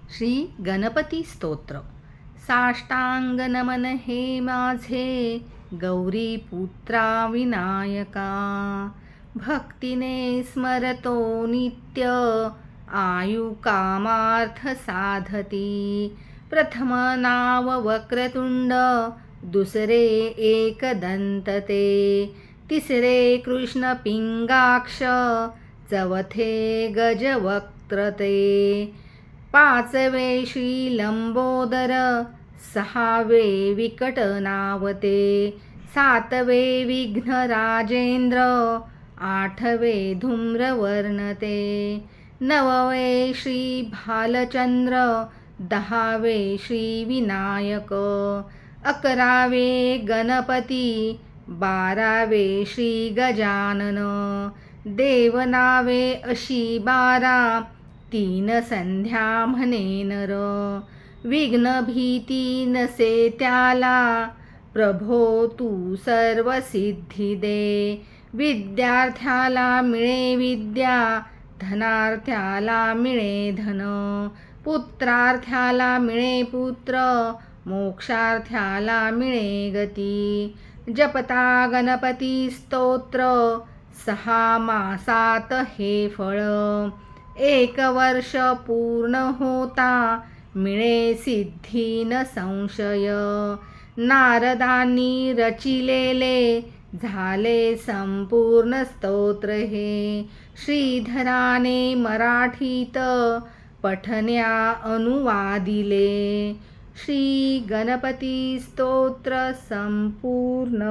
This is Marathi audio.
श्री गणपती स्तोत्र. साष्टांग नमन हे माझे गौरी पुत्रा विनायका. भक्तीने स्मरतो नित्य आयु कामार्थ साधती. प्रथम नाव वक्रतुंड दुसरे एकदंत ते. तिसरे कृष्ण पिंगाक्ष चौथे गजवक्त्र ते. पाचवे श्री लंबोदर सहावे विकट नावते. सातवे विघ्न राजेंद्र आठवे धूम्रवर्णते. नववे श्री भालचंद्र दहावे श्री विनायक. अकरावे गणपती बारावे श्री गजानन. देवनावे अशी 12 तीन संध्या म्हणे नर. विघ्न भीती नसे त्याला प्रभो तू सर्व सिद्धी दे. विद्यार्थ्याला मिळे विद्या धनार्थ्याला मिळे धन. पुत्रार्थ्याला मिळे पुत्र मोक्षार्थ्याला मिळे गती. जपता गणपती स्तोत्र 6 मासात हे फळ. 1 वर्ष पूर्ण होता मिळे सिद्धी न संशय. नारदांनी रचिलेले झाले संपूर्ण स्तोत्र हे. श्रीधराने मराठीत पठण्या अनुवादिले. श्री गणपती स्तोत्र संपूर्ण.